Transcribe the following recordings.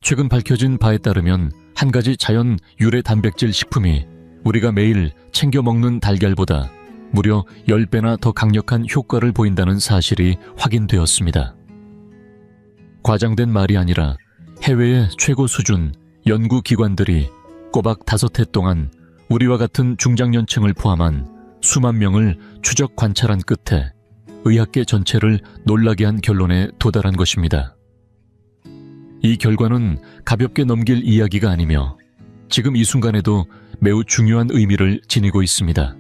최근 밝혀진 바에 따르면 한 가지 자연 유래 단백질 식품이 우리가 매일 챙겨 먹는 달걀보다 무려 10배나 더 강력한 효과를 보인다는 사실이 확인되었습니다. 과장된 말이 아니라 해외의 최고 수준 연구기관들이 꼬박 5해 동안 우리와 같은 중장년층을 포함한 수만 명을 추적 관찰한 끝에 의학계 전체를 놀라게 한 결론에 도달한 것입니다. 이 결과는 가볍게 넘길 이야기가 아니며 지금 이 순간에도 매우 중요한 의미를 지니고 있습니다.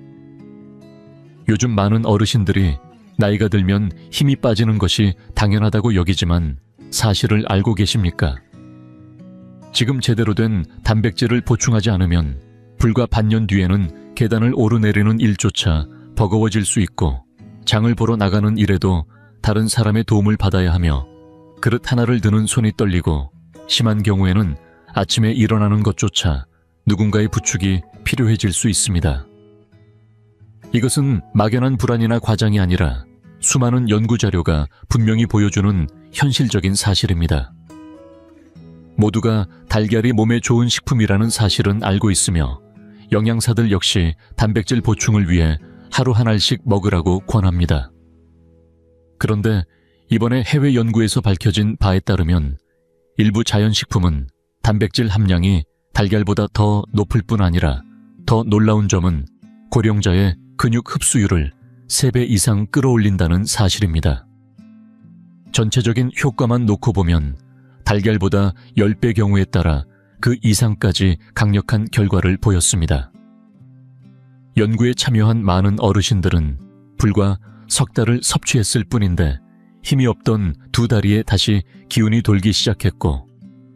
요즘 많은 어르신들이 나이가 들면 힘이 빠지는 것이 당연하다고 여기지만 사실을 알고 계십니까? 지금 제대로 된 단백질을 보충하지 않으면 불과 반년 뒤에는 계단을 오르내리는 일조차 버거워질 수 있고 장을 보러 나가는 일에도 다른 사람의 도움을 받아야 하며 그릇 하나를 드는 손이 떨리고 심한 경우에는 아침에 일어나는 것조차 누군가의 부축이 필요해질 수 있습니다. 이것은 막연한 불안이나 과장이 아니라 수많은 연구자료가 분명히 보여주는 현실적인 사실입니다. 모두가 달걀이 몸에 좋은 식품이라는 사실은 알고 있으며 영양사들 역시 단백질 보충을 위해 하루 한 알씩 먹으라고 권합니다. 그런데 이번에 해외 연구에서 밝혀진 바에 따르면 일부 자연식품은 단백질 함량이 달걀보다 더 높을 뿐 아니라 더 놀라운 점은 고령자의 근육 흡수율을 3배 이상 끌어올린다는 사실입니다. 전체적인 효과만 놓고 보면 달걀보다 10배 경우에 따라 그 이상까지 강력한 결과를 보였습니다. 연구에 참여한 많은 어르신들은 불과 석 달을 섭취했을 뿐인데 힘이 없던 두 다리에 다시 기운이 돌기 시작했고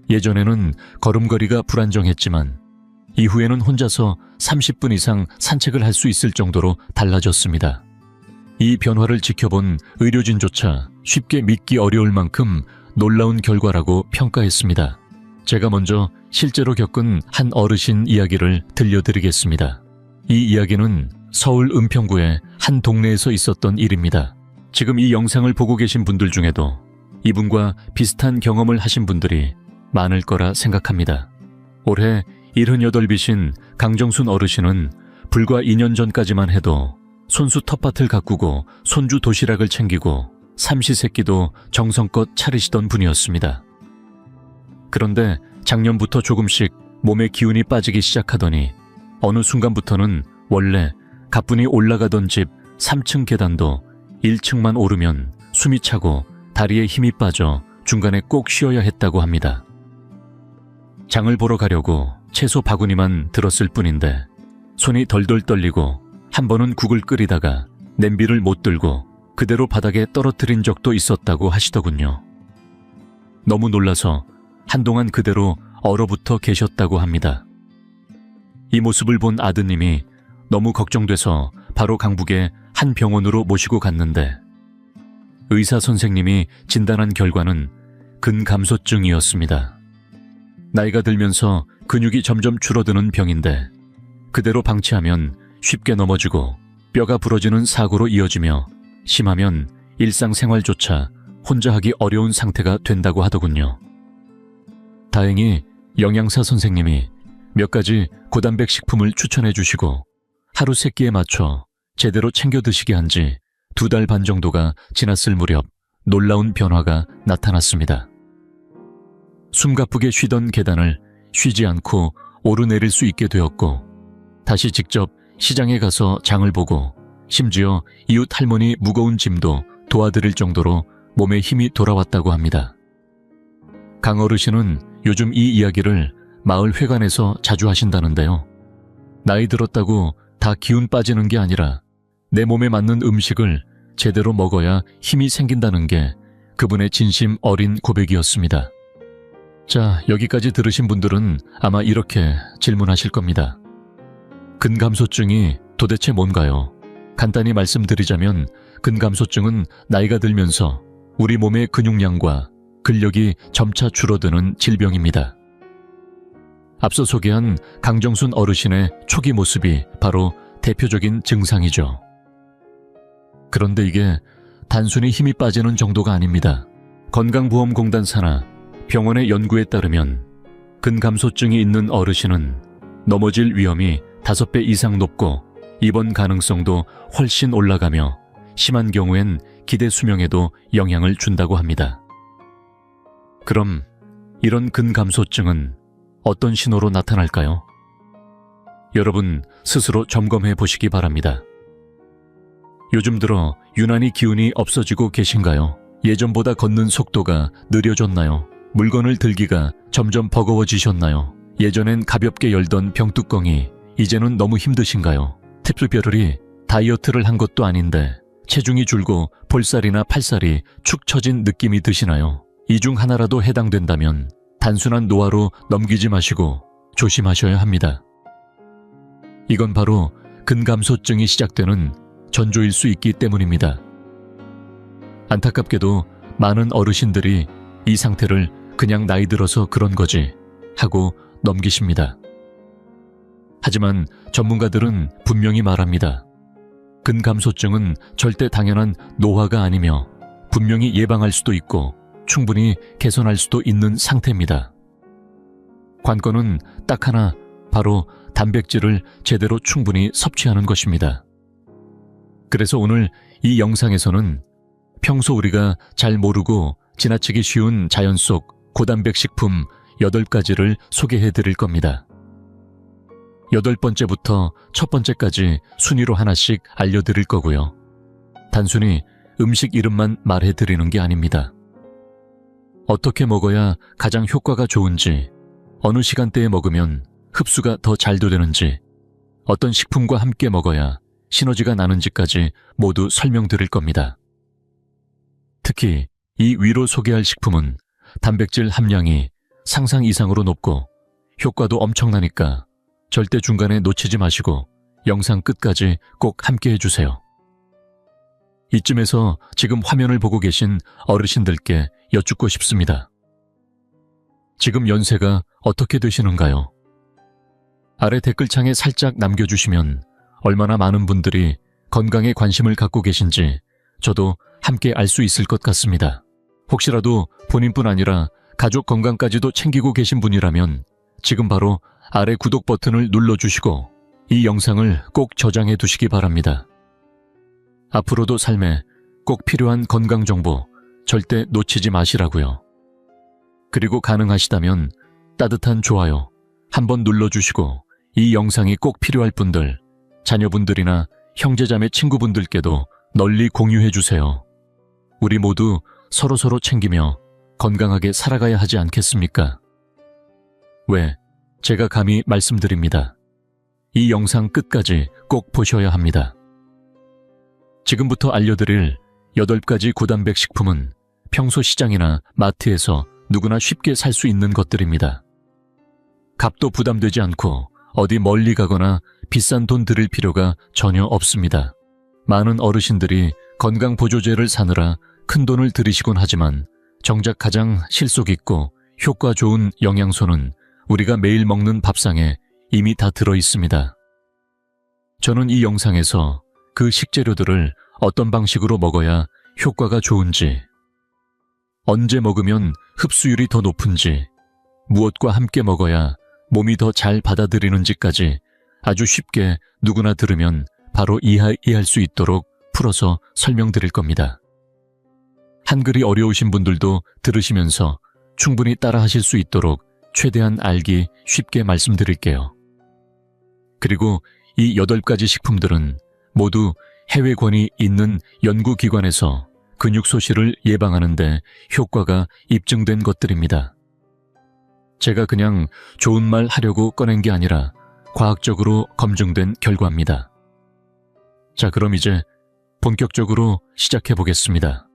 예전에는 걸음걸이가 불안정했지만 이후에는 혼자서 30분 이상 산책을 할 수 있을 정도로 달라졌습니다. 이 변화를 지켜본 의료진조차 쉽게 믿기 어려울 만큼 놀라운 결과라고 평가했습니다. 제가 먼저 실제로 겪은 한 어르신 이야기를 들려드리겠습니다. 이 이야기는 서울 은평구의 한 동네에서 있었던 일입니다. 지금 이 영상을 보고 계신 분들 중에도 이분과 비슷한 경험을 하신 분들이 많을 거라 생각합니다. 올해 78이신 강정순 어르신은 불과 2년 전까지만 해도 손수 텃밭을 가꾸고 손주 도시락을 챙기고 삼시세끼도 정성껏 차리시던 분이었습니다. 그런데 작년부터 조금씩 몸에 기운이 빠지기 시작하더니 어느 순간부터는 원래 가뿐히 올라가던 집 3층 계단도 1층만 오르면 숨이 차고 다리에 힘이 빠져 중간에 꼭 쉬어야 했다고 합니다. 장을 보러 가려고 채소 바구니만 들었을 뿐인데 손이 덜덜 떨리고 한 번은 국을 끓이다가 냄비를 못 들고 그대로 바닥에 떨어뜨린 적도 있었다고 하시더군요. 너무 놀라서 한동안 그대로 얼어붙어 계셨다고 합니다. 이 모습을 본 아드님이 너무 걱정돼서 바로 강북의 한 병원으로 모시고 갔는데 의사 선생님이 진단한 결과는 근감소증이었습니다. 나이가 들면서 근육이 점점 줄어드는 병인데 그대로 방치하면 쉽게 넘어지고 뼈가 부러지는 사고로 이어지며 심하면 일상생활조차 혼자 하기 어려운 상태가 된다고 하더군요. 다행히 영양사 선생님이 몇 가지 고단백 식품을 추천해 주시고 하루 3끼에 맞춰 제대로 챙겨 드시게 한 지 2달 반 정도가 지났을 무렵 놀라운 변화가 나타났습니다. 숨가쁘게 쉬던 계단을 쉬지 않고 오르내릴 수 있게 되었고 다시 직접 시장에 가서 장을 보고 심지어 이웃 할머니 무거운 짐도 도와드릴 정도로 몸에 힘이 돌아왔다고 합니다. 강 어르신은 요즘 이 이야기를 마을 회관에서 자주 하신다는데요. 나이 들었다고 다 기운 빠지는 게 아니라 내 몸에 맞는 음식을 제대로 먹어야 힘이 생긴다는 게 그분의 진심 어린 고백이었습니다. 자, 여기까지 들으신 분들은 아마 이렇게 질문하실 겁니다. 근감소증이 도대체 뭔가요? 간단히 말씀드리자면 근감소증은 나이가 들면서 우리 몸의 근육량과 근력이 점차 줄어드는 질병입니다. 앞서 소개한 강정순 어르신의 초기 모습이 바로 대표적인 증상이죠. 그런데 이게 단순히 힘이 빠지는 정도가 아닙니다. 건강보험공단 산하 병원의 연구에 따르면 근감소증이 있는 어르신은 넘어질 위험이 5배 이상 높고 입원 가능성도 훨씬 올라가며 심한 경우엔 기대 수명에도 영향을 준다고 합니다. 그럼 이런 근감소증은 어떤 신호로 나타날까요? 여러분 스스로 점검해 보시기 바랍니다. 요즘 들어 유난히 기운이 없어지고 계신가요? 예전보다 걷는 속도가 느려졌나요? 물건을 들기가 점점 버거워지셨나요? 예전엔 가볍게 열던 병뚜껑이 이제는 너무 힘드신가요? 특별히 다이어트를 한 것도 아닌데 체중이 줄고 볼살이나 팔살이 축 처진 느낌이 드시나요? 이 중 하나라도 해당된다면 단순한 노화로 넘기지 마시고 조심하셔야 합니다. 이건 바로 근감소증이 시작되는 전조일 수 있기 때문입니다. 안타깝게도 많은 어르신들이 이 상태를 그냥 나이 들어서 그런 거지 하고 넘기십니다. 하지만 전문가들은 분명히 말합니다. 근감소증은 절대 당연한 노화가 아니며 분명히 예방할 수도 있고 충분히 개선할 수도 있는 상태입니다. 관건은 딱 하나, 바로 단백질을 제대로 충분히 섭취하는 것입니다. 그래서 오늘 이 영상에서는 평소 우리가 잘 모르고 지나치기 쉬운 자연 속 고단백 식품 8가지를 소개해 드릴 겁니다. 8번째부터 첫 번째까지 순위로 하나씩 알려드릴 거고요. 단순히 음식 이름만 말해 드리는 게 아닙니다. 어떻게 먹어야 가장 효과가 좋은지, 어느 시간대에 먹으면 흡수가 더 잘 되는지, 어떤 식품과 함께 먹어야 시너지가 나는지까지 모두 설명드릴 겁니다. 특히 이 위로 소개할 식품은 단백질 함량이 상상 이상으로 높고 효과도 엄청나니까 절대 중간에 놓치지 마시고 영상 끝까지 꼭 함께 해주세요. 이쯤에서 지금 화면을 보고 계신 어르신들께 여쭙고 싶습니다. 지금 연세가 어떻게 되시는가요? 아래 댓글창에 살짝 남겨주시면 얼마나 많은 분들이 건강에 관심을 갖고 계신지 저도 함께 알 수 있을 것 같습니다. 혹시라도 본인뿐 아니라 가족 건강까지도 챙기고 계신 분이라면 지금 바로 아래 구독 버튼을 눌러주시고 이 영상을 꼭 저장해 두시기 바랍니다. 앞으로도 삶에 꼭 필요한 건강 정보 절대 놓치지 마시라고요. 그리고 가능하시다면 따뜻한 좋아요 한번 눌러주시고 이 영상이 꼭 필요할 분들, 자녀분들이나 형제자매 친구분들께도 널리 공유해 주세요. 우리 모두 서로서로 챙기며 건강하게 살아가야 하지 않겠습니까? 왜? 제가 감히 말씀드립니다. 이 영상 끝까지 꼭 보셔야 합니다. 지금부터 알려드릴 8가지 고단백 식품은 평소 시장이나 마트에서 누구나 쉽게 살 수 있는 것들입니다. 값도 부담되지 않고 어디 멀리 가거나 비싼 돈 들일 필요가 전혀 없습니다. 많은 어르신들이 건강보조제를 사느라 큰 돈을 들이시곤 하지만 정작 가장 실속 있고 효과 좋은 영양소는 우리가 매일 먹는 밥상에 이미 다 들어 있습니다. 저는 이 영상에서 그 식재료들을 어떤 방식으로 먹어야 효과가 좋은지, 언제 먹으면 흡수율이 더 높은지, 무엇과 함께 먹어야 몸이 더 잘 받아들이는지까지 아주 쉽게 누구나 들으면 바로 이해할 수 있도록 풀어서 설명드릴 겁니다. 한글이 어려우신 분들도 들으시면서 충분히 따라하실 수 있도록 최대한 알기 쉽게 말씀드릴게요. 그리고 이 8가지 식품들은 모두 해외 권위 있는 연구기관에서 근육소실을 예방하는 데 효과가 입증된 것들입니다. 제가 그냥 좋은 말 하려고 꺼낸 게 아니라 과학적으로 검증된 결과입니다. 자, 그럼 이제 본격적으로 시작해 보겠습니다.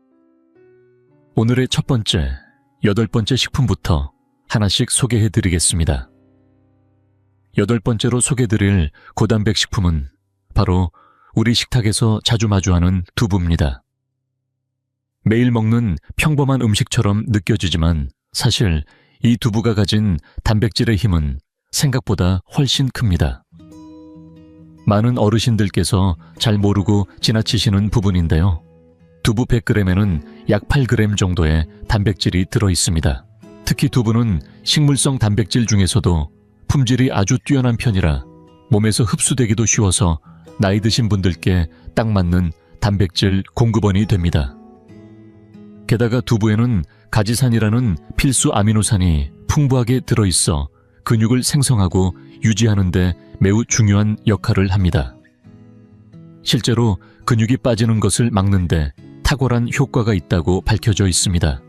오늘의 첫 번째, 8번째 식품부터 하나씩 소개해 드리겠습니다. 8번째로 소개드릴 고단백 식품은 바로 우리 식탁에서 자주 마주하는 두부입니다. 매일 먹는 평범한 음식처럼 느껴지지만 사실 이 두부가 가진 단백질의 힘은 생각보다 훨씬 큽니다. 많은 어르신들께서 잘 모르고 지나치시는 부분인데요. 두부 100g에는 약 8g 정도의 단백질이 들어 있습니다. 특히 두부는 식물성 단백질 중에서도 품질이 아주 뛰어난 편이라 몸에서 흡수되기도 쉬워서 나이 드신 분들께 딱 맞는 단백질 공급원이 됩니다. 게다가 두부에는 가지산이라는 필수 아미노산이 풍부하게 들어있어 근육을 생성하고 유지하는 데 매우 중요한 역할을 합니다. 실제로 근육이 빠지는 것을 막는 데 탁월한 효과가 있다고 밝혀져 있습니다.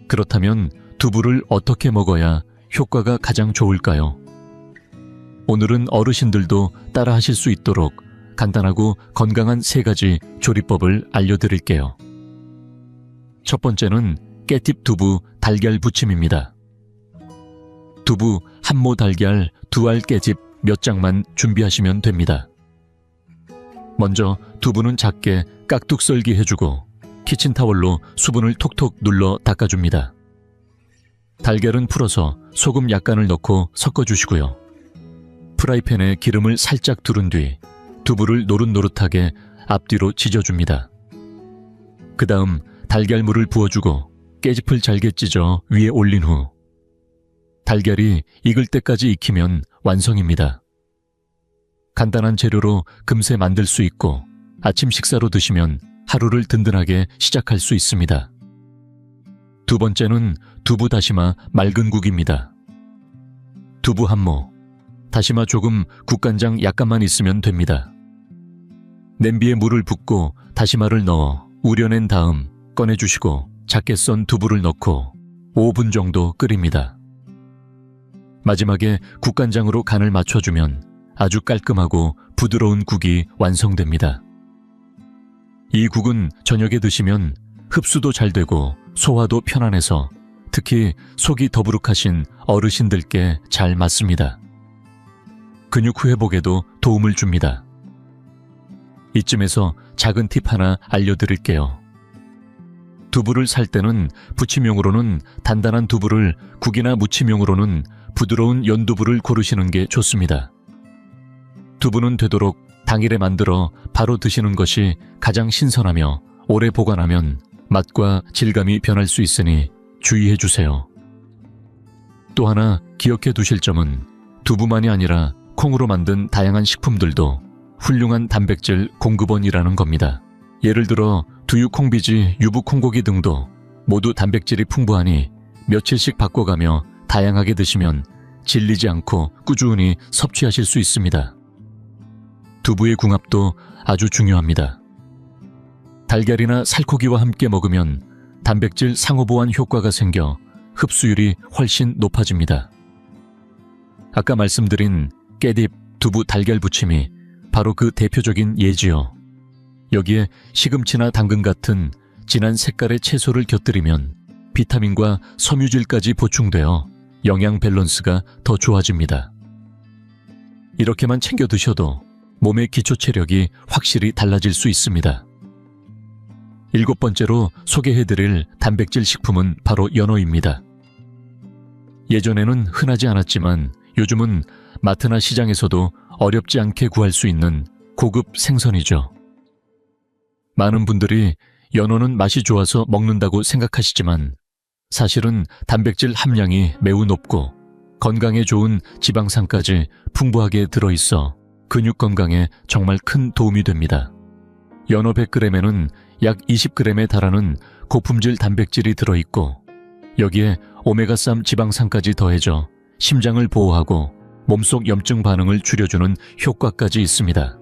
그렇다면 두부를 어떻게 먹어야 효과가 가장 좋을까요? 오늘은 어르신들도 따라 하실 수 있도록 간단하고 건강한 3가지 조리법을 알려드릴게요. 첫 번째는 깨팁 두부 달걀 부침입니다. 두부 한 모 달걀 2알 깨집 몇 장만 준비하시면 됩니다. 먼저 두부는 작게 깍둑 썰기 해주고 키친타월로 수분을 톡톡 눌러 닦아줍니다. 달걀은 풀어서 소금 약간을 넣고 섞어주시고요. 프라이팬에 기름을 살짝 두른 뒤 두부를 노릇노릇하게 앞뒤로 지져줍니다. 그 다음 달걀물을 부어주고 깨짚을 잘게 찢어 위에 올린 후 달걀이 익을 때까지 익히면 완성입니다. 간단한 재료로 금세 만들 수 있고 아침 식사로 드시면 하루를 든든하게 시작할 수 있습니다. 두 번째는 두부 다시마 맑은 국입니다. 두부 한 모, 다시마 조금, 국간장 약간만 있으면 됩니다. 냄비에 물을 붓고 다시마를 넣어 우려낸 다음 꺼내주시고 작게 썬 두부를 넣고 5분 정도 끓입니다. 마지막에 국간장으로 간을 맞춰주면 아주 깔끔하고 부드러운 국이 완성됩니다. 이 국은 저녁에 드시면 흡수도 잘 되고 소화도 편안해서 특히 속이 더부룩하신 어르신들께 잘 맞습니다. 근육 회복에도 도움을 줍니다. 이쯤에서 작은 팁 하나 알려드릴게요. 두부를 살 때는 부침용으로는 단단한 두부를, 국이나 무침용으로는 부드러운 연두부를 고르시는 게 좋습니다. 두부는 되도록 당일에 만들어 바로 드시는 것이 가장 신선하며 오래 보관하면 맛과 질감이 변할 수 있으니 주의해 주세요. 또 하나 기억해 두실 점은 두부만이 아니라 콩으로 만든 다양한 식품들도 훌륭한 단백질 공급원이라는 겁니다. 예를 들어 두유 콩비지, 유부 콩고기 등도 모두 단백질이 풍부하니 며칠씩 바꿔가며 다양하게 드시면 질리지 않고 꾸준히 섭취하실 수 있습니다. 두부의 궁합도 아주 중요합니다. 달걀이나 살코기와 함께 먹으면 단백질 상호보완 효과가 생겨 흡수율이 훨씬 높아집니다. 아까 말씀드린 깨딥 두부 달걀 부침이 바로 그 대표적인 예지요. 여기에 시금치나 당근 같은 진한 색깔의 채소를 곁들이면 비타민과 섬유질까지 보충되어 영양 밸런스가 더 좋아집니다. 이렇게만 챙겨 드셔도 몸의 기초 체력이 확실히 달라질 수 있습니다. 7번째로 소개해드릴 단백질 식품은 바로 연어입니다. 예전에는 흔하지 않았지만 요즘은 마트나 시장에서도 어렵지 않게 구할 수 있는 고급 생선이죠. 많은 분들이 연어는 맛이 좋아서 먹는다고 생각하시지만 사실은 단백질 함량이 매우 높고 건강에 좋은 지방산까지 풍부하게 들어있어 근육 건강에 정말 큰 도움이 됩니다. 연어 100g에는 약 20g에 달하는 고품질 단백질이 들어있고 여기에 오메가3 지방산까지 더해져 심장을 보호하고 몸속 염증 반응을 줄여주는 효과까지 있습니다.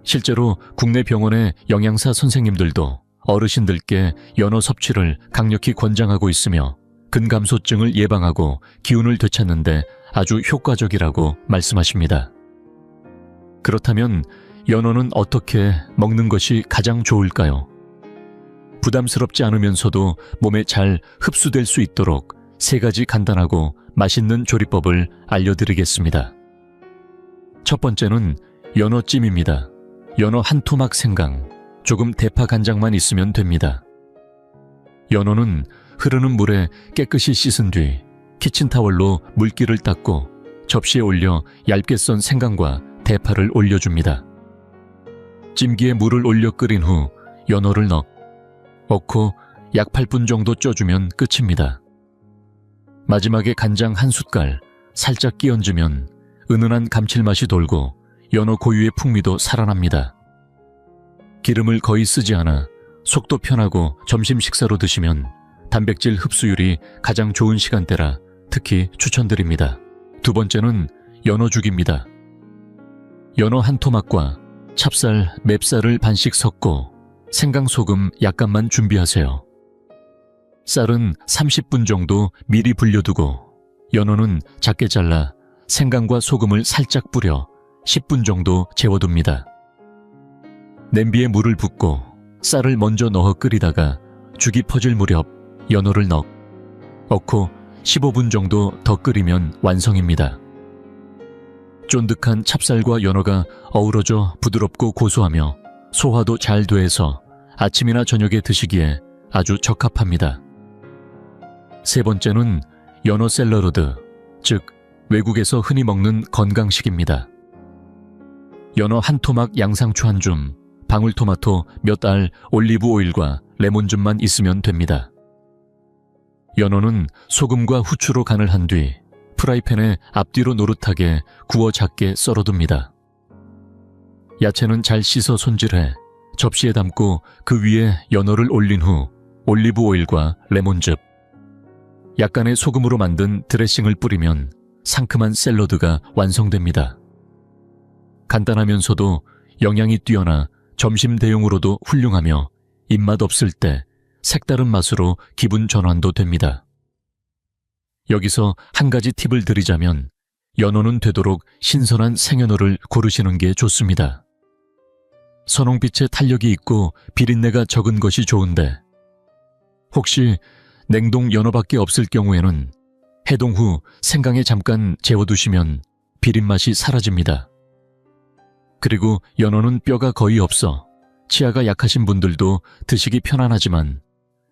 실제로 국내 병원의 영양사 선생님들도 어르신들께 연어 섭취를 강력히 권장하고 있으며 근감소증을 예방하고 기운을 되찾는 데 아주 효과적이라고 말씀하십니다. 그렇다면 연어는 어떻게 먹는 것이 가장 좋을까요? 부담스럽지 않으면서도 몸에 잘 흡수될 수 있도록 3가지 간단하고 맛있는 조리법을 알려드리겠습니다. 첫 번째는 연어찜입니다. 연어 한 토막 생강, 조금 대파 간장만 있으면 됩니다. 연어는 흐르는 물에 깨끗이 씻은 뒤 키친타월로 물기를 닦고 접시에 올려 얇게 썬 생강과 대파를 올려줍니다. 찜기에 물을 올려 끓인 후 연어를 넣고 약 8분 정도 쪄주면 끝입니다. 마지막에 간장 한 숟갈 살짝 끼얹으면 은은한 감칠맛이 돌고 연어 고유의 풍미도 살아납니다. 기름을 거의 쓰지 않아 속도 편하고 점심 식사로 드시면 단백질 흡수율이 가장 좋은 시간대라 특히 추천드립니다. 두 번째는 연어죽입니다. 연어 한 토막과 찹쌀, 맵쌀을 반씩 섞고 생강소금 약간만 준비하세요. 쌀은 30분 정도 미리 불려두고 연어는 작게 잘라 생강과 소금을 살짝 뿌려 10분 정도 재워둡니다. 냄비에 물을 붓고 쌀을 먼저 넣어 끓이다가 죽이 퍼질 무렵 연어를 넣고 15분 정도 더 끓이면 완성입니다. 쫀득한 찹쌀과 연어가 어우러져 부드럽고 고소하며 소화도 잘 돼서 아침이나 저녁에 드시기에 아주 적합합니다. 세 번째는 연어 샐러드, 즉 외국에서 흔히 먹는 건강식입니다. 연어 한 토막 양상추 한 줌, 방울토마토 몇 알, 올리브 오일과 레몬즙만 있으면 됩니다. 연어는 소금과 후추로 간을 한 뒤 프라이팬에 앞뒤로 노릇하게 구워 작게 썰어둡니다. 야채는 잘 씻어 손질해 접시에 담고 그 위에 연어를 올린 후 올리브 오일과 레몬즙, 약간의 소금으로 만든 드레싱을 뿌리면 상큼한 샐러드가 완성됩니다. 간단하면서도 영양이 뛰어나 점심 대용으로도 훌륭하며 입맛 없을 때 색다른 맛으로 기분 전환도 됩니다. 여기서 한 가지 팁을 드리자면 연어는 되도록 신선한 생연어를 고르시는 게 좋습니다. 선홍빛의 탄력이 있고 비린내가 적은 것이 좋은데 혹시 냉동 연어밖에 없을 경우에는 해동 후 생강에 잠깐 재워두시면 비린맛이 사라집니다. 그리고 연어는 뼈가 거의 없어 치아가 약하신 분들도 드시기 편안하지만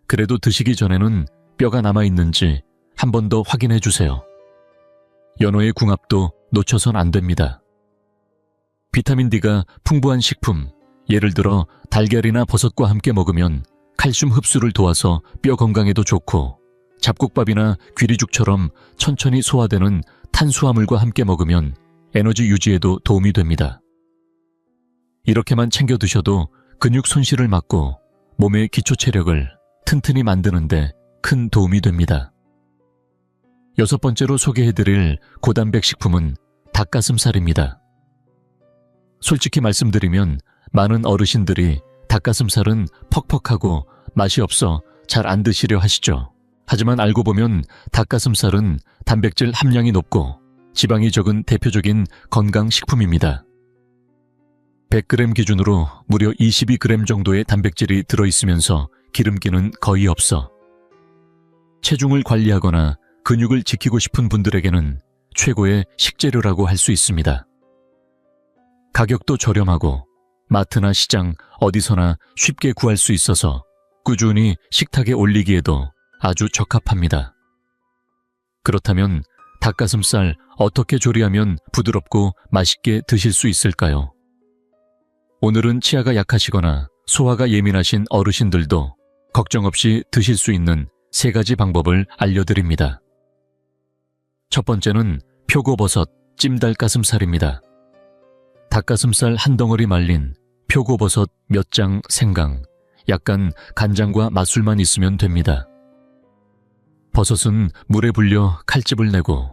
그래도 드시기 전에는 뼈가 남아있는지 한 번 더 확인해 주세요. 연어의 궁합도 놓쳐선 안 됩니다. 비타민 D가 풍부한 식품, 예를 들어 달걀이나 버섯과 함께 먹으면 칼슘 흡수를 도와서 뼈 건강에도 좋고 잡곡밥이나 귀리죽처럼 천천히 소화되는 탄수화물과 함께 먹으면 에너지 유지에도 도움이 됩니다. 이렇게만 챙겨 드셔도 근육 손실을 막고 몸의 기초 체력을 튼튼히 만드는데 큰 도움이 됩니다. 여섯 번째로 소개해드릴 고단백 식품은 닭가슴살입니다. 솔직히 말씀드리면 많은 어르신들이 닭가슴살은 퍽퍽하고 맛이 없어 잘 안 드시려 하시죠. 하지만 알고 보면 닭가슴살은 단백질 함량이 높고 지방이 적은 대표적인 건강식품입니다. 100g 기준으로 무려 22g 정도의 단백질이 들어있으면서 기름기는 거의 없어 체중을 관리하거나 근육을 지키고 싶은 분들에게는 최고의 식재료라고 할 수 있습니다. 가격도 저렴하고 마트나 시장 어디서나 쉽게 구할 수 있어서 꾸준히 식탁에 올리기에도 아주 적합합니다. 그렇다면 닭가슴살 어떻게 조리하면 부드럽고 맛있게 드실 수 있을까요? 오늘은 치아가 약하시거나 소화가 예민하신 어르신들도 걱정 없이 드실 수 있는 3가지 방법을 알려드립니다. 첫 번째는 표고버섯 찜닭가슴살입니다. 닭가슴살 한 덩어리 말린 표고버섯 몇 장 생강, 약간 간장과 맛술만 있으면 됩니다. 버섯은 물에 불려 칼집을 내고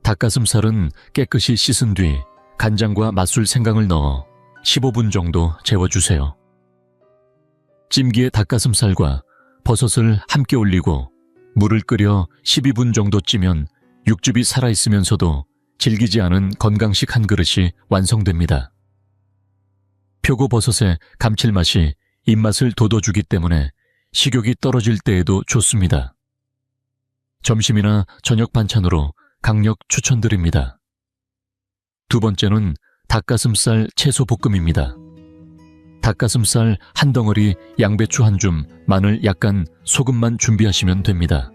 닭가슴살은 깨끗이 씻은 뒤 간장과 맛술 생강을 넣어 15분 정도 재워주세요. 찜기에 닭가슴살과 버섯을 함께 올리고 물을 끓여 12분 정도 찌면 육즙이 살아있으면서도 질기지 않은 건강식 한 그릇이 완성됩니다. 표고버섯의 감칠맛이 입맛을 돋워주기 때문에 식욕이 떨어질 때에도 좋습니다. 점심이나 저녁 반찬으로 강력 추천드립니다. 두 번째는 닭가슴살 채소볶음입니다. 닭가슴살 한 덩어리, 양배추 한 줌, 마늘 약간, 소금만 준비하시면 됩니다.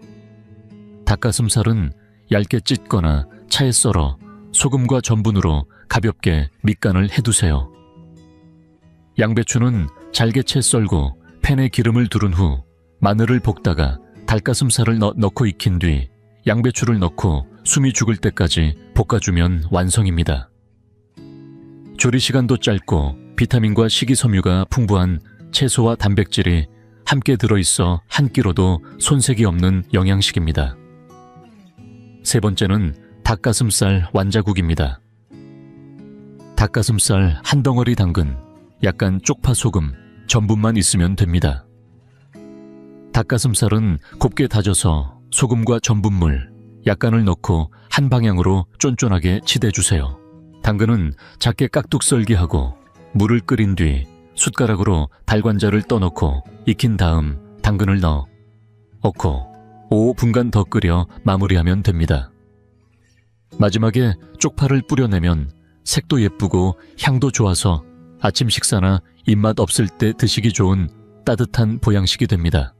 닭가슴살은 얇게 찢거나 차에 썰어 소금과 전분으로 가볍게 밑간을 해두세요. 양배추는 잘게 채 썰고 팬에 기름을 두른 후 마늘을 볶다가 닭가슴살을 넣고 익힌 뒤 양배추를 넣고 숨이 죽을 때까지 볶아주면 완성입니다. 조리 시간도 짧고 비타민과 식이섬유가 풍부한 채소와 단백질이 함께 들어있어 한 끼로도 손색이 없는 영양식입니다. 세 번째는 닭가슴살 완자국입니다. 닭가슴살 한 덩어리 당근, 약간 쪽파 소금, 전분만 있으면 됩니다. 닭가슴살은 곱게 다져서 소금과 전분물, 약간을 넣고 한 방향으로 쫀쫀하게 치대주세요. 당근은 작게 깍둑 썰기하고 물을 끓인 뒤 숟가락으로 달관자를 떠넣고 익힌 다음 당근을 넣고 5분간 더 끓여 마무리하면 됩니다. 마지막에 쪽파를 뿌려내면 색도 예쁘고 향도 좋아서 아침 식사나 입맛 없을 때 드시기 좋은 따뜻한 보양식이 됩니다.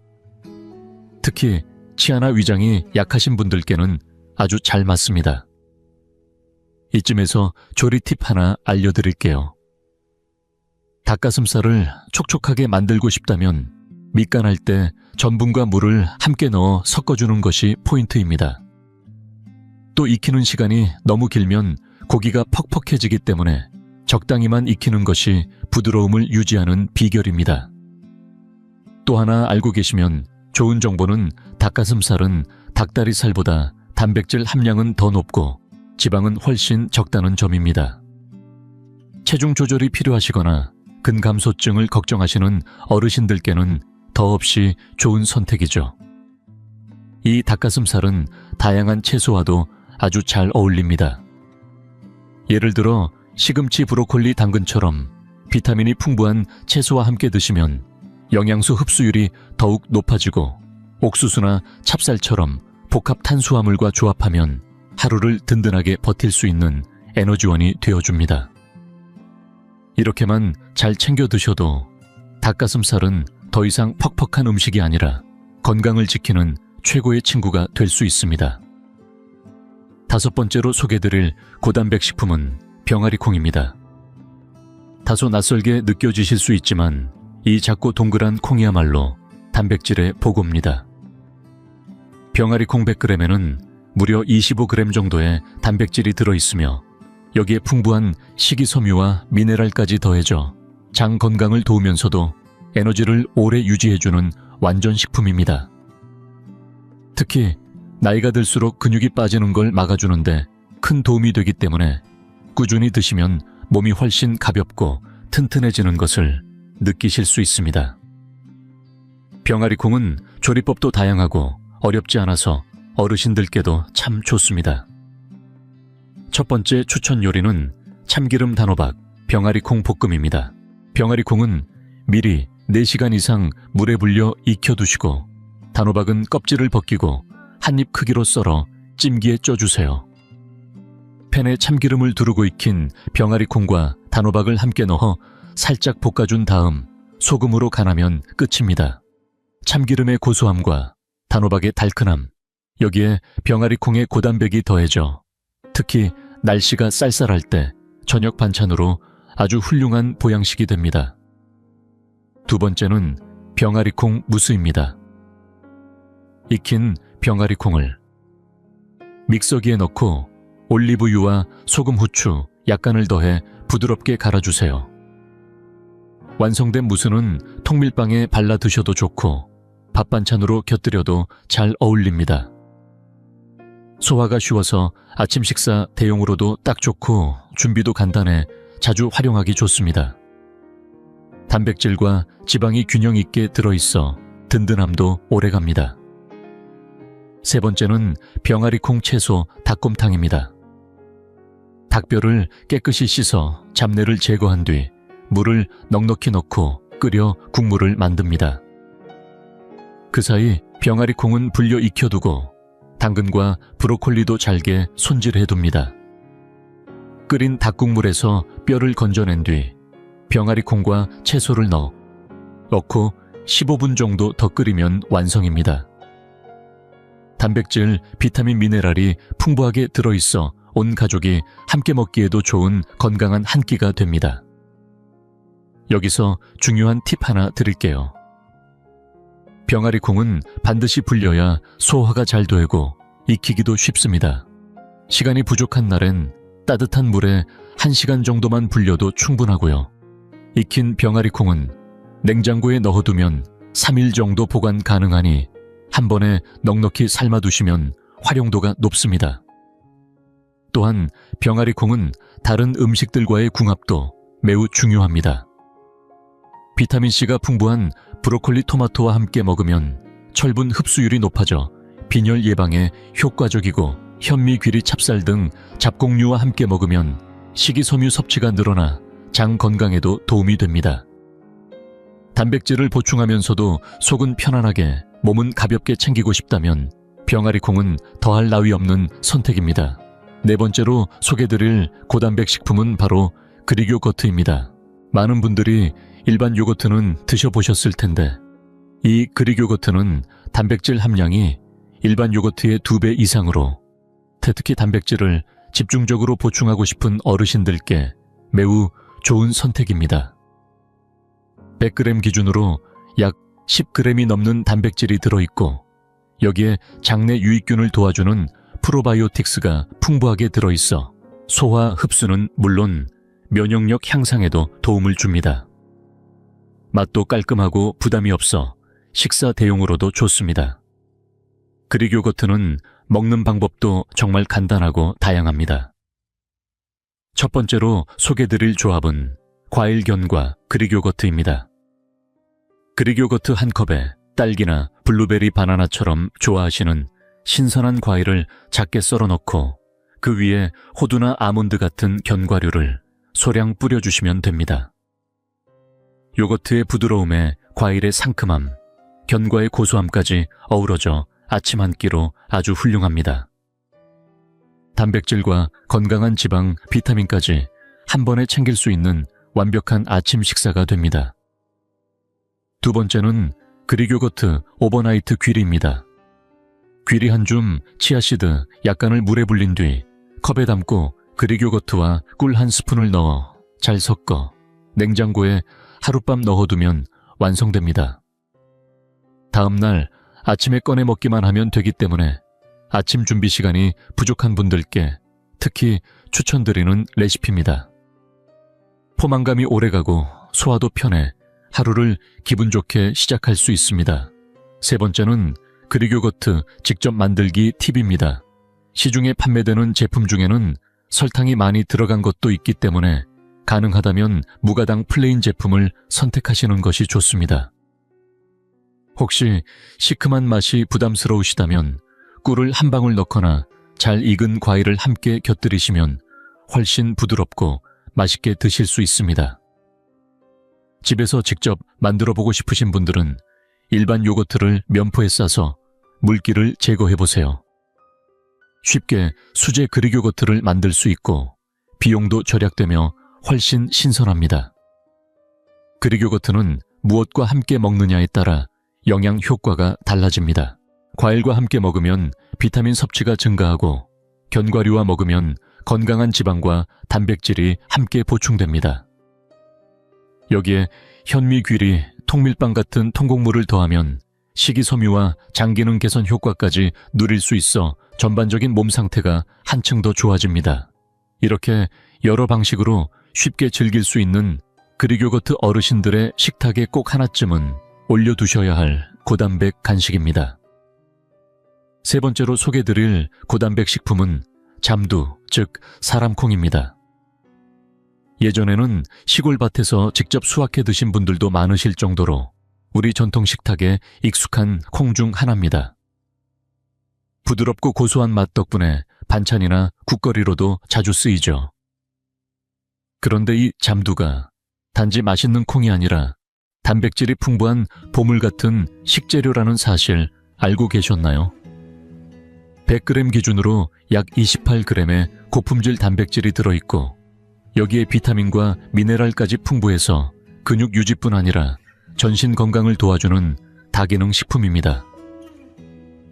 특히 치아나 위장이 약하신 분들께는 아주 잘 맞습니다. 이쯤에서 조리 팁 하나 알려드릴게요. 닭가슴살을 촉촉하게 만들고 싶다면 밑간할 때 전분과 물을 함께 넣어 섞어주는 것이 포인트입니다. 또 익히는 시간이 너무 길면 고기가 퍽퍽해지기 때문에 적당히만 익히는 것이 부드러움을 유지하는 비결입니다. 또 하나 알고 계시면 좋은 정보는 닭가슴살은 닭다리살보다 단백질 함량은 더 높고 지방은 훨씬 적다는 점입니다. 체중 조절이 필요하시거나 근감소증을 걱정하시는 어르신들께는 더없이 좋은 선택이죠. 이 닭가슴살은 다양한 채소와도 아주 잘 어울립니다. 예를 들어 시금치, 브로콜리, 당근처럼 비타민이 풍부한 채소와 함께 드시면 영양소 흡수율이 더욱 높아지고 옥수수나 찹쌀처럼 복합 탄수화물과 조합하면 하루를 든든하게 버틸 수 있는 에너지원이 되어줍니다. 이렇게만 잘 챙겨 드셔도 닭가슴살은 더 이상 퍽퍽한 음식이 아니라 건강을 지키는 최고의 친구가 될 수 있습니다. 다섯 번째로 소개드릴 고단백 식품은 병아리콩입니다. 다소 낯설게 느껴지실 수 있지만 이 작고 동그란 콩이야말로 단백질의 보고입니다. 병아리콩 100g에는 무려 25g 정도의 단백질이 들어있으며 여기에 풍부한 식이섬유와 미네랄까지 더해져 장 건강을 도우면서도 에너지를 오래 유지해주는 완전 식품입니다. 특히 나이가 들수록 근육이 빠지는 걸 막아주는데 큰 도움이 되기 때문에 꾸준히 드시면 몸이 훨씬 가볍고 튼튼해지는 것을 느끼실 수 있습니다. 병아리콩은 조리법도 다양하고 어렵지 않아서 어르신들께도 참 좋습니다. 첫 번째 추천 요리는 참기름 단호박 병아리콩 볶음입니다. 병아리콩은 미리 4시간 이상 물에 불려 익혀두시고 단호박은 껍질을 벗기고 한입 크기로 썰어 찜기에 쪄주세요. 팬에 참기름을 두르고 익힌 병아리콩과 단호박을 함께 넣어 살짝 볶아준 다음 소금으로 간하면 끝입니다. 참기름의 고소함과 단호박의 달큰함, 여기에 병아리콩의 고단백이 더해져 특히 날씨가 쌀쌀할 때 저녁 반찬으로 아주 훌륭한 보양식이 됩니다. 두 번째는 병아리콩 무스입니다. 익힌 병아리콩을 믹서기에 넣고 올리브유와 소금, 후추 약간을 더해 부드럽게 갈아주세요. 완성된 무스는 통밀빵에 발라 드셔도 좋고 밥 반찬으로 곁들여도 잘 어울립니다. 소화가 쉬워서 아침 식사 대용으로도 딱 좋고 준비도 간단해 자주 활용하기 좋습니다. 단백질과 지방이 균형 있게 들어있어 든든함도 오래갑니다. 세 번째는 병아리콩 채소 닭곰탕입니다. 닭뼈를 깨끗이 씻어 잡내를 제거한 뒤 물을 넉넉히 넣고 끓여 국물을 만듭니다. 그 사이 병아리콩은 불려 익혀두고 당근과 브로콜리도 잘게 손질해둡니다. 끓인 닭국물에서 뼈를 건져낸 뒤 병아리콩과 채소를 넣고 15분 정도 더 끓이면 완성입니다. 단백질, 비타민, 미네랄이 풍부하게 들어있어 온 가족이 함께 먹기에도 좋은 건강한 한 끼가 됩니다. 여기서 중요한 팁 하나 드릴게요. 병아리 콩은 반드시 불려야 소화가 잘 되고 익히기도 쉽습니다. 시간이 부족한 날엔 따뜻한 물에 1시간 정도만 불려도 충분하고요. 익힌 병아리 콩은 냉장고에 넣어두면 3일 정도 보관 가능하니 한 번에 넉넉히 삶아두시면 활용도가 높습니다. 또한 병아리 콩은 다른 음식들과의 궁합도 매우 중요합니다. 비타민C가 풍부한 브로콜리 토마토와 함께 먹으면 철분 흡수율이 높아져 빈혈 예방에 효과적이고 현미, 귀리, 찹쌀 등 잡곡류와 함께 먹으면 식이섬유 섭취가 늘어나 장 건강에도 도움이 됩니다. 단백질을 보충하면서도 속은 편안하게 몸은 가볍게 챙기고 싶다면 병아리 콩은 더할 나위 없는 선택입니다. 네 번째로 소개드릴 고단백 식품은 바로 그릭 요거트입니다. 많은 분들이 일반 요거트는 드셔보셨을 텐데 이 그릭 요거트는 단백질 함량이 일반 요거트의 2배 이상으로 특히 단백질을 집중적으로 보충하고 싶은 어르신들께 매우 좋은 선택입니다. 100g 기준으로 약 10g이 넘는 단백질이 들어있고 여기에 장내 유익균을 도와주는 프로바이오틱스가 풍부하게 들어있어 소화 흡수는 물론 면역력 향상에도 도움을 줍니다. 맛도 깔끔하고 부담이 없어 식사 대용으로도 좋습니다. 그릭 요거트는 먹는 방법도 정말 간단하고 다양합니다. 첫 번째로 소개드릴 조합은 과일견과 그릭 요거트입니다. 그릭 요거트 한 컵에 딸기나 블루베리, 바나나처럼 좋아하시는 신선한 과일을 작게 썰어 넣고 그 위에 호두나 아몬드 같은 견과류를 소량 뿌려주시면 됩니다. 요거트의 부드러움에 과일의 상큼함, 견과의 고소함까지 어우러져 아침 한 끼로 아주 훌륭합니다. 단백질과 건강한 지방, 비타민까지 한 번에 챙길 수 있는 완벽한 아침 식사가 됩니다. 두 번째는 그릭 요거트 오버나이트 귀리입니다. 귀리 한 줌, 치아씨드 약간을 물에 불린 뒤 컵에 담고 그릭 요거트와 꿀 한 스푼을 넣어 잘 섞어 냉장고에 하룻밤 넣어두면 완성됩니다. 다음날 아침에 꺼내 먹기만 하면 되기 때문에 아침 준비 시간이 부족한 분들께 특히 추천드리는 레시피입니다. 포만감이 오래가고 소화도 편해 하루를 기분 좋게 시작할 수 있습니다. 세 번째는 그릭 요거트 직접 만들기 팁입니다. 시중에 판매되는 제품 중에는 설탕이 많이 들어간 것도 있기 때문에 가능하다면 무가당 플레인 제품을 선택하시는 것이 좋습니다. 혹시 시큼한 맛이 부담스러우시다면 꿀을 한 방울 넣거나 잘 익은 과일을 함께 곁들이시면 훨씬 부드럽고 맛있게 드실 수 있습니다. 집에서 직접 만들어 보고 싶으신 분들은 일반 요거트를 면포에 싸서 물기를 제거해보세요. 쉽게 수제 그릭 요거트를 만들 수 있고 비용도 절약되며 훨씬 신선합니다. 그릭 요거트는 무엇과 함께 먹느냐에 따라 영양 효과가 달라집니다. 과일과 함께 먹으면 비타민 섭취가 증가하고 견과류와 먹으면 건강한 지방과 단백질이 함께 보충됩니다. 여기에 현미, 귀리, 통밀빵 같은 통곡물을 더하면 식이섬유와 장기능 개선 효과까지 누릴 수 있어 전반적인 몸 상태가 한층 더 좋아집니다. 이렇게 여러 방식으로 쉽게 즐길 수 있는 그릭 요거트 어르신들의 식탁에 꼭 하나쯤은 올려두셔야 할 고단백 간식입니다. 세 번째로 소개드릴 고단백 식품은 잠두, 즉 사람콩입니다. 예전에는 시골 밭에서 직접 수확해 드신 분들도 많으실 정도로 우리 전통 식탁에 익숙한 콩 중 하나입니다. 부드럽고 고소한 맛 덕분에 반찬이나 국거리로도 자주 쓰이죠. 그런데 이 잠두가 단지 맛있는 콩이 아니라 단백질이 풍부한 보물 같은 식재료라는 사실 알고 계셨나요? 100g 기준으로 약 28g의 고품질 단백질이 들어있고 여기에 비타민과 미네랄까지 풍부해서 근육 유지뿐 아니라 전신 건강을 도와주는 다기능 식품입니다.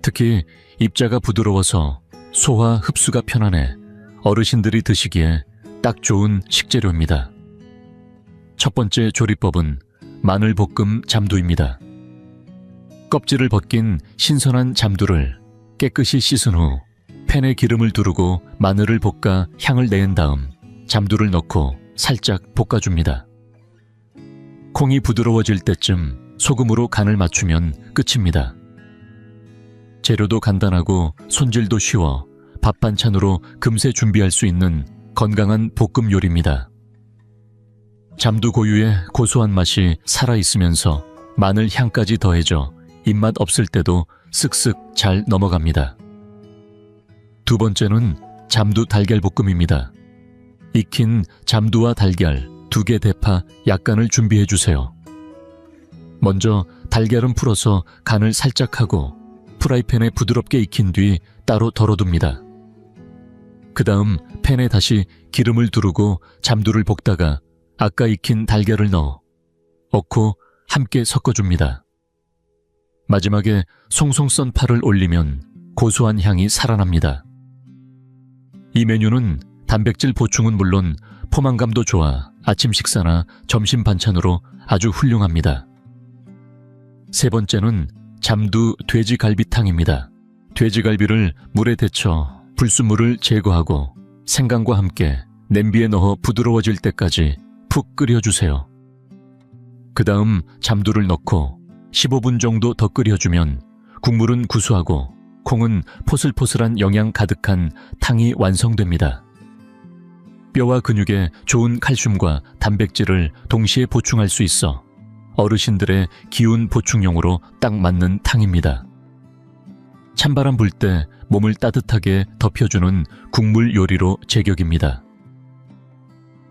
특히 입자가 부드러워서 소화 흡수가 편안해 어르신들이 드시기에 딱 좋은 식재료입니다. 첫 번째 조리법은 마늘볶음 잠두입니다. 껍질을 벗긴 신선한 잠두를 깨끗이 씻은 후 팬에 기름을 두르고 마늘을 볶아 향을 낸 다음 잠두를 넣고 살짝 볶아줍니다. 콩이 부드러워질 때쯤 소금으로 간을 맞추면 끝입니다. 재료도 간단하고 손질도 쉬워 밥 반찬으로 금세 준비할 수 있는 건강한 볶음 요리입니다. 잠두 고유의 고소한 맛이 살아있으면서 마늘 향까지 더해져 입맛 없을 때도 쓱쓱 잘 넘어갑니다. 두 번째는 잠두 달걀 볶음입니다. 익힌 잠두와 달걀 2개 대파 약간을 준비해 주세요. 먼저 달걀은 풀어서 간을 살짝 하고 프라이팬에 부드럽게 익힌 뒤 따로 덜어둡니다. 그 다음 팬에 다시 기름을 두르고 잠두를 볶다가 아까 익힌 달걀을 넣고 함께 섞어줍니다. 마지막에 송송 썬 파를 올리면 고소한 향이 살아납니다. 이 메뉴는 단백질 보충은 물론 포만감도 좋아 아침 식사나 점심 반찬으로 아주 훌륭합니다. 세 번째는 잠두 돼지갈비탕입니다. 돼지갈비를 물에 데쳐 불순물을 제거하고 생강과 함께 냄비에 넣어 부드러워질 때까지 푹 끓여주세요. 그 다음 잠두를 넣고 15분 정도 더 끓여주면 국물은 구수하고 콩은 포슬포슬한 영양 가득한 탕이 완성됩니다. 뼈와 근육에 좋은 칼슘과 단백질을 동시에 보충할 수 있어 어르신들의 기운 보충용으로 딱 맞는 탕입니다. 찬바람 불 때 몸을 따뜻하게 덮여주는 국물 요리로 제격입니다.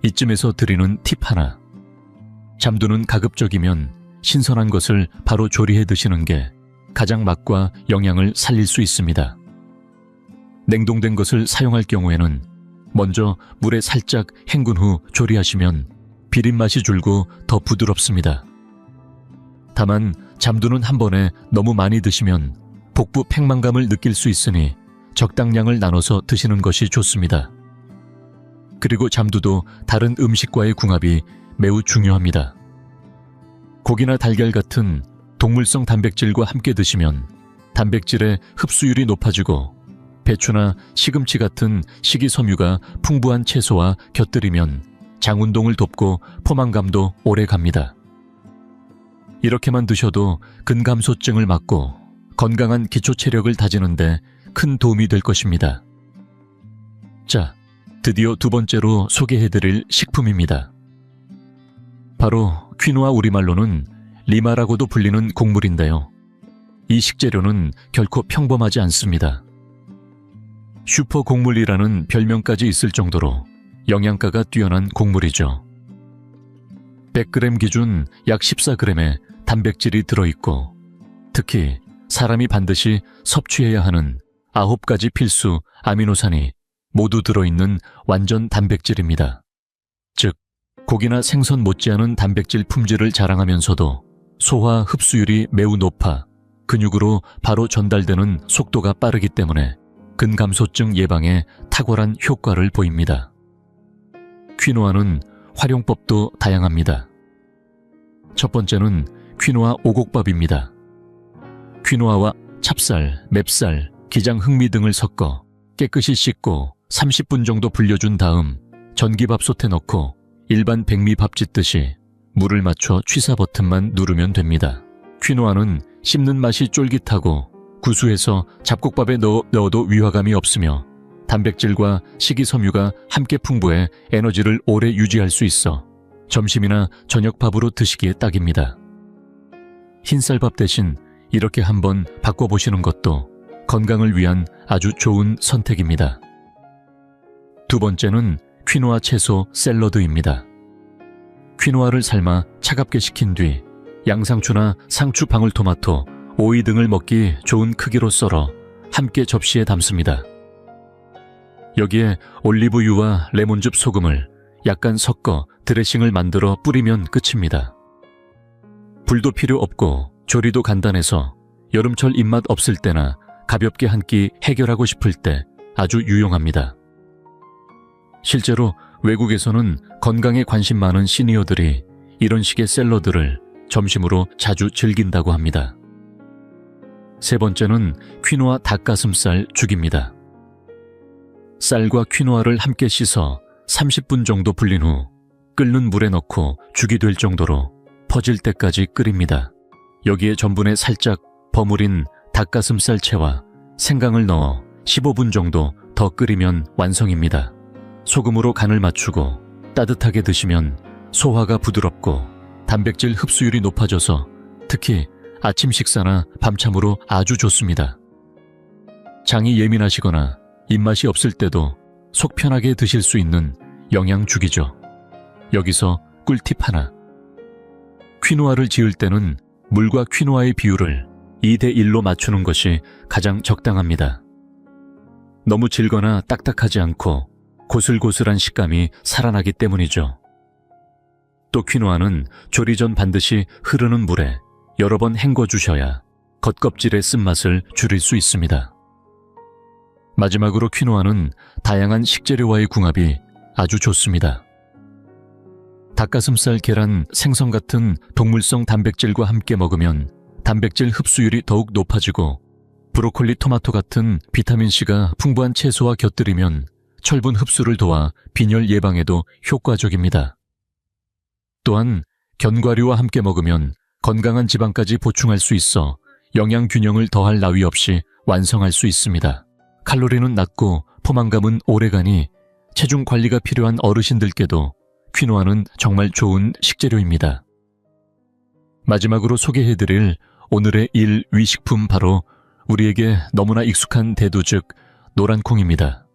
이쯤에서 드리는 팁 하나. 잠두는 가급적이면 신선한 것을 바로 조리해 드시는 게 가장 맛과 영양을 살릴 수 있습니다. 냉동된 것을 사용할 경우에는 먼저 물에 살짝 헹군 후 조리하시면 비린맛이 줄고 더 부드럽습니다. 다만 잠두는 한 번에 너무 많이 드시면 복부 팽만감을 느낄 수 있으니 적당량을 나눠서 드시는 것이 좋습니다. 그리고 잠두도 다른 음식과의 궁합이 매우 중요합니다. 고기나 달걀 같은 동물성 단백질과 함께 드시면 단백질의 흡수율이 높아지고 배추나 시금치 같은 식이섬유가 풍부한 채소와 곁들이면 장운동을 돕고 포만감도 오래 갑니다. 이렇게만 드셔도 근감소증을 막고 건강한 기초 체력을 다지는데 큰 도움이 될 것입니다. 자, 드디어 두 번째로 소개해드릴 식품입니다. 바로 퀴노아 우리말로는 리마라고도 불리는 곡물인데요. 이 식재료는 결코 평범하지 않습니다. 슈퍼 곡물이라는 별명까지 있을 정도로 영양가가 뛰어난 곡물이죠. 100g 기준 약 14g의 단백질이 들어있고 특히 사람이 반드시 섭취해야 하는 9가지 필수 아미노산이 모두 들어있는 완전 단백질입니다. 즉, 고기나 생선 못지않은 단백질 품질을 자랑하면서도 소화 흡수율이 매우 높아 근육으로 바로 전달되는 속도가 빠르기 때문에 근감소증 예방에 탁월한 효과를 보입니다. 퀴노아는 활용법도 다양합니다. 첫 번째는 퀴노아 오곡밥입니다. 퀴노아와 찹쌀, 맵쌀, 기장 흑미 등을 섞어 깨끗이 씻고 30분 정도 불려준 다음 전기밥솥에 넣고 일반 백미밥 짓듯이 물을 맞춰 취사 버튼만 누르면 됩니다. 퀴노아는 씹는 맛이 쫄깃하고 구수해서 잡곡밥에 넣어도 위화감이 없으며 단백질과 식이섬유가 함께 풍부해 에너지를 오래 유지할 수 있어 점심이나 저녁밥으로 드시기에 딱입니다. 흰쌀밥 대신 이렇게 한번 바꿔보시는 것도 건강을 위한 아주 좋은 선택입니다. 두 번째는 퀴노아 채소 샐러드입니다. 퀴노아를 삶아 차갑게 식힌 뒤 양상추나 상추, 방울토마토, 오이 등을 먹기 좋은 크기로 썰어 함께 접시에 담습니다. 여기에 올리브유와 레몬즙, 소금을 약간 섞어 드레싱을 만들어 뿌리면 끝입니다. 불도 필요 없고 조리도 간단해서 여름철 입맛 없을 때나 가볍게 한 끼 해결하고 싶을 때 아주 유용합니다. 실제로 외국에서는 건강에 관심 많은 시니어들이 이런 식의 샐러드를 점심으로 자주 즐긴다고 합니다. 세 번째는 퀴노아 닭가슴살 죽입니다. 쌀과 퀴노아를 함께 씻어 30분 정도 불린 후 끓는 물에 넣고 죽이 될 정도로 퍼질 때까지 끓입니다. 여기에 전분에 살짝 버무린 닭가슴살채와 생강을 넣어 15분 정도 더 끓이면 완성입니다. 소금으로 간을 맞추고 따뜻하게 드시면 소화가 부드럽고 단백질 흡수율이 높아져서 특히 아침 식사나 밤참으로 아주 좋습니다. 장이 예민하시거나 입맛이 없을 때도 속 편하게 드실 수 있는 영양죽이죠. 여기서 꿀팁 하나. 퀴노아를 지을 때는 물과 퀴노아의 비율을 2대1로 맞추는 것이 가장 적당합니다. 너무 질거나 딱딱하지 않고 고슬고슬한 식감이 살아나기 때문이죠. 또 퀴노아는 조리 전 반드시 흐르는 물에 여러 번 헹궈주셔야 겉껍질의 쓴맛을 줄일 수 있습니다. 마지막으로 퀴노아는 다양한 식재료와의 궁합이 아주 좋습니다. 닭가슴살, 계란, 생선 같은 동물성 단백질과 함께 먹으면 단백질 흡수율이 더욱 높아지고 브로콜리, 토마토 같은 비타민C가 풍부한 채소와 곁들이면 철분 흡수를 도와 빈혈 예방에도 효과적입니다. 또한 견과류와 함께 먹으면 건강한 지방까지 보충할 수 있어 영양 균형을 더할 나위 없이 완성할 수 있습니다. 칼로리는 낮고 포만감은 오래가니 체중 관리가 필요한 어르신들께도 퀴노아는 정말 좋은 식재료입니다. 마지막으로 소개해드릴 오늘의 1위 식품 바로 우리에게 너무나 익숙한 대두 즉 노란콩입니다.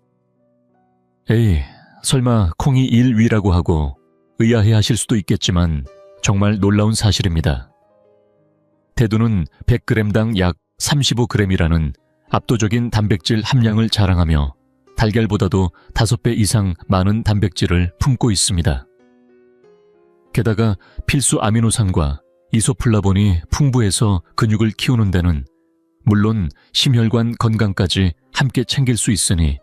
에이, 설마 콩이 1위라고 하고 의아해하실 수도 있겠지만 정말 놀라운 사실입니다. 대두는 100g당 약 35g이라는 압도적인 단백질 함량을 자랑하며 달걀보다도 5배 이상 많은 단백질을 품고 있습니다. 게다가 필수 아미노산과 이소플라본이 풍부해서 근육을 키우는 데는 물론 심혈관 건강까지 함께 챙길 수 있으니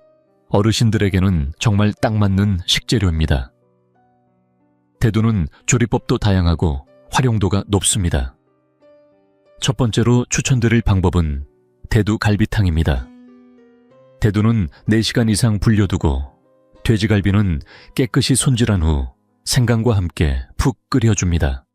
어르신들에게는 정말 딱 맞는 식재료입니다. 대두는 조리법도 다양하고 활용도가 높습니다. 첫 번째로 추천드릴 방법은 대두 갈비탕입니다. 대두는 4시간 이상 불려두고 돼지갈비는 깨끗이 손질한 후 생강과 함께 푹 끓여줍니다.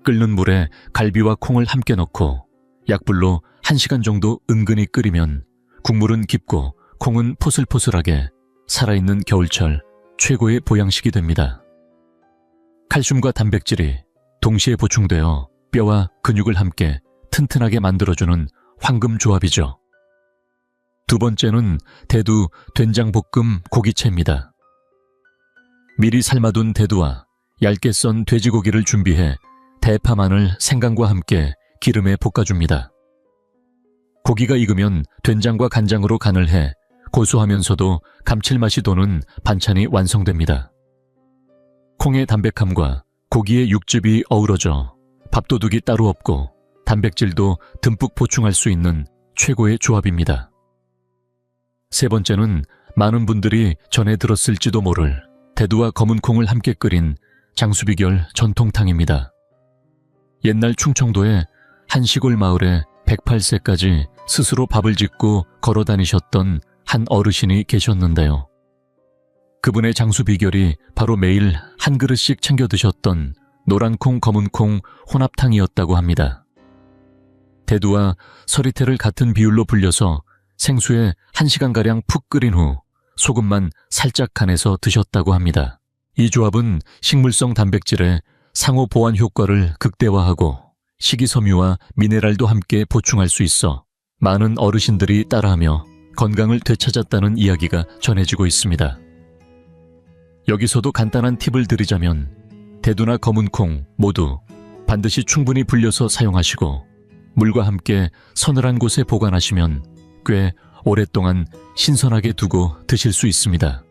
끓는 물에 갈비와 콩을 함께 넣고 약불로 1시간 정도 은근히 끓이면 국물은 깊고 콩은 포슬포슬하게 살아있는 겨울철 최고의 보양식이 됩니다. 칼슘과 단백질이 동시에 보충되어 뼈와 근육을 함께 튼튼하게 만들어주는 황금 조합이죠. 두 번째는 대두 된장볶음 고기채입니다. 미리 삶아둔 대두와 얇게 썬 돼지고기를 준비해 대파, 마늘, 생강과 함께 기름에 볶아줍니다. 고기가 익으면 된장과 간장으로 간을 해 고소하면서도 감칠맛이 도는 반찬이 완성됩니다. 콩의 담백함과 고기의 육즙이 어우러져 밥도둑이 따로 없고 단백질도 듬뿍 보충할 수 있는 최고의 조합입니다. 세 번째는 많은 분들이 전에 들었을지도 모를 대두와 검은 콩을 함께 끓인 장수비결 전통탕입니다. 옛날 충청도의 한 시골 마을에 108세까지 스스로 밥을 짓고 걸어 다니셨던 한 어르신이 계셨는데요. 그분의 장수 비결이 바로 매일 한 그릇씩 챙겨 드셨던 노란콩, 검은콩 혼합탕이었다고 합니다. 대두와 서리태를 같은 비율로 불려서 생수에 1시간가량 푹 끓인 후 소금만 살짝 간해서 드셨다고 합니다. 이 조합은 식물성 단백질의 상호 보완 효과를 극대화하고 식이섬유와 미네랄도 함께 보충할 수 있어 많은 어르신들이 따라하며 건강을 되찾았다는 이야기가 전해지고 있습니다. 여기서도 간단한 팁을 드리자면 대두나 검은콩 모두 반드시 충분히 불려서 사용하시고 물과 함께 서늘한 곳에 보관하시면 꽤 오랫동안 신선하게 두고 드실 수 있습니다.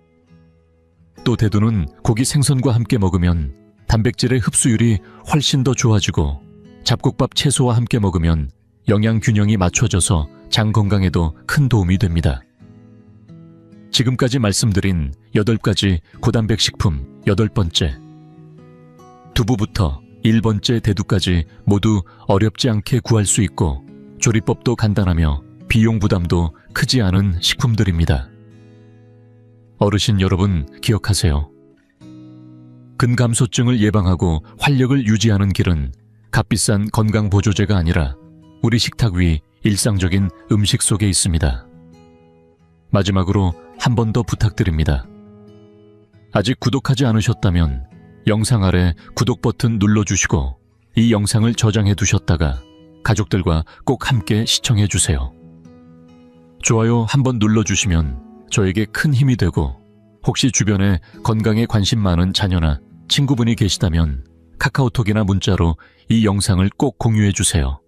또 대두는 고기, 생선과 함께 먹으면 단백질의 흡수율이 훨씬 더 좋아지고 잡곡밥, 채소와 함께 먹으면 영양 균형이 맞춰져서 장 건강에도 큰 도움이 됩니다. 지금까지 말씀드린 8가지 고단백 식품 8번째, 두부부터 1번째 대두까지 모두 어렵지 않게 구할 수 있고 조리법도 간단하며 비용 부담도 크지 않은 식품들입니다. 어르신 여러분 기억하세요. 근감소증을 예방하고 활력을 유지하는 길은 값비싼 건강보조제가 아니라 우리 식탁 위 일상적인 음식 속에 있습니다. 마지막으로 한 번 더 부탁드립니다. 아직 구독하지 않으셨다면 영상 아래 구독 버튼 눌러주시고 이 영상을 저장해 두셨다가 가족들과 꼭 함께 시청해 주세요. 좋아요 한번 눌러주시면 저에게 큰 힘이 되고 혹시 주변에 건강에 관심 많은 자녀나 친구분이 계시다면 카카오톡이나 문자로 이 영상을 꼭 공유해 주세요.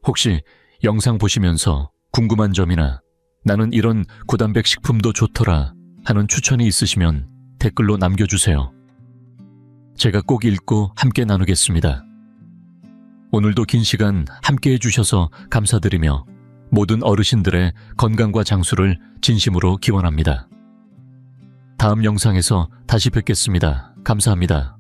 혹시 영상 보시면서 궁금한 점이나 나는 이런 고단백 식품도 좋더라 하는 추천이 있으시면 댓글로 남겨주세요. 제가 꼭 읽고 함께 나누겠습니다. 오늘도 긴 시간 함께 해주셔서 감사드리며 모든 어르신들의 건강과 장수를 진심으로 기원합니다. 다음 영상에서 다시 뵙겠습니다. 감사합니다.